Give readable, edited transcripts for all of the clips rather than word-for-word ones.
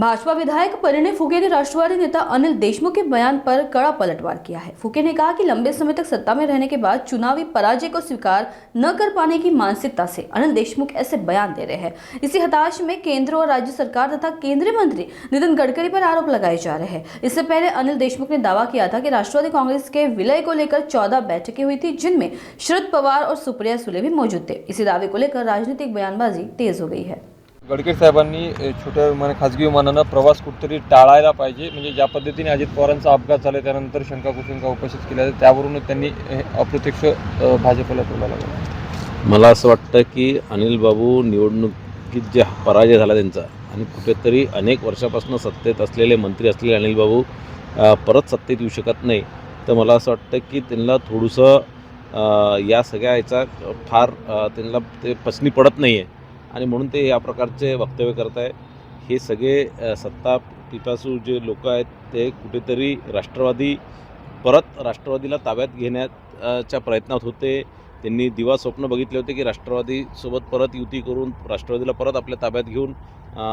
भाजपा विधायक परिणय फुके ने राष्ट्रवादी नेता अनिल देशमुख के बयान पर कड़ा पलटवार किया है। फुके ने कहा कि लंबे समय तक सत्ता में रहने के बाद चुनावी पराजय को स्वीकार न कर पाने की मानसिकता से अनिल देशमुख ऐसे बयान दे रहे हैं। इसी हताश में केंद्र और राज्य सरकार तथा केंद्रीय मंत्री नितिन गडकरी पर आरोप लगाए जा रहे हैं। इससे पहले अनिल देशमुख ने दावा किया था कि राष्ट्रवादी कांग्रेस के विलय को लेकर 14 बैठकें हुई थी, जिनमें शरद पवार और सुप्रिया सुले भी मौजूद थे। इसी दावे को लेकर राजनीतिक बयानबाजी तेज हो गई है। गडकरी साहेबांनी छोट्या विमानाने खाजगी विमानानं प्रवास कुठेतरी टाळायला पाहिजे। म्हणजे ज्या पद्धतीने अजित पवारांचा अपघात झाला त्यानंतर शंका कुशंका उपस्थित केल्या त्यावरून त्यांनी अप्रत्यक्ष भाजपला टोला लागला। मला असं वाटतं की अनिल बाबू निवडणुकीत जे पराजय झाला त्यांचा आणि कुठेतरी अनेक वर्षापासून सत्तेत असलेले मंत्री असलेले अनिल बाबू परत सत्तेत येऊ शकत नाही। तर मला असं वाटतं की त्यांना थोडंसं या सगळ्या याचा फार त्यांना ते पसनी पडत नाही आहे आणि म्हणून ते या प्रकारचे वक्तव्य करत आहे। हे सगळे सत्ता पिपासू जे लोक आहेत ते कुठेतरी राष्ट्रवादीला ताब्यात घेण्याच्या प्रयत्नात होते। त्यांनी दिवा स्वप्न बघितले होते की राष्ट्रवादीसोबत परत युती करून राष्ट्रवादीला परत आपल्या ताब्यात घेऊन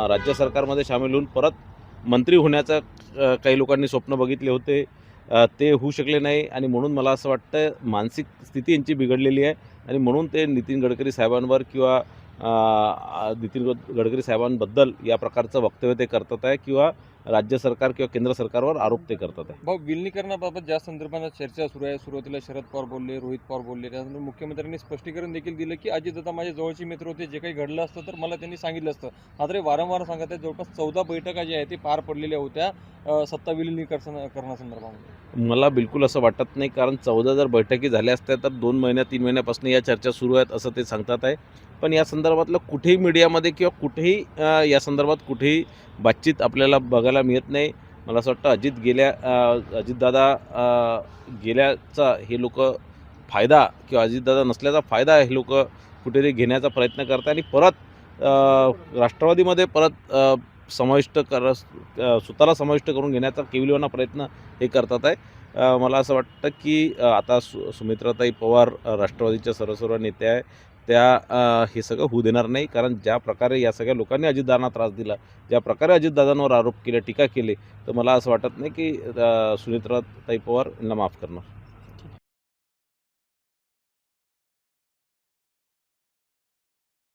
राज्य सरकारमध्ये सामील होऊन परत मंत्री होण्याचा काही लोकांनी स्वप्न बघितले होते। ते होऊ शकले नाही आणि म्हणून मला असं वाटतं मानसिक स्थिती यांची बिघडलेली आहे आणि म्हणून ते नितीन गडकरी साहेबांवर किंवा नितीन गडकरी साहेबांबद्दल या प्रकारचं वक्तव्य ते करतात आहे किंवा राज्य सरकार किंवा केंद्र सरकारवर आरोप ते करतात आहे। भाऊ, विलिनीकरणाबाबत ज्या संदर्भात चर्चा सुरू आहे, सुरुवातीला शरद पवार बोलले, रोहित पवार बोलले, त्यानंतर मुख्यमंत्र्यांनी स्पष्टीकरण देखील दिलं की अजितदादा माझे जवळचे मित्र होते, जे काही घडलं असतं तर मला त्यांनी सांगितलं असतं। मात्र वारंवार सांगत आहे जवळपास 14 बैठका ज्या आहेत ते पार पडलेल्या होत्या सत्ता विलिनीकरणासंदर्भात। मला बिलकुल असं वाटत नाही, कारण 14 जर बैठकी झाल्या असत्या तर 2 महिन्या 3 महिन्यापासून या चर्चा सुरू आहेत असं ते सांगतात आहे। पण या संदर्भातलं कुठेही मीडियामध्ये किंवा कुठेही या संदर्भात कुठेही बातचीत आपल्याला बघायला मिळत नाही। मला असं वाटतं अजितदादा गेल्याचा हे लोक फायदा किंवा अजितदादा नसल्याचा फायदा हे लोक कुठेतरी घेण्याचा प्रयत्न करतात आणि परत राष्ट्रवादीमध्ये परत स्वतःला समाविष्ट करून घेण्याचा केविलवाना प्रयत्न हे करतात आहे। मला असं वाटतं की आता सुमित्राताई पवार राष्ट्रवादीच्या सर्वसर्व नेत्या आहे त्या हे सगळं होऊ देणार नाही, कारण ज्या प्रकारे या सगळ्या लोकांनी अजितदादांना त्रास दिला, ज्या प्रकारे अजितदादांवर आरोप केले, टीका केली, तर मला असं वाटत नाही की सुमित्राताई पवार यांना माफ करणार।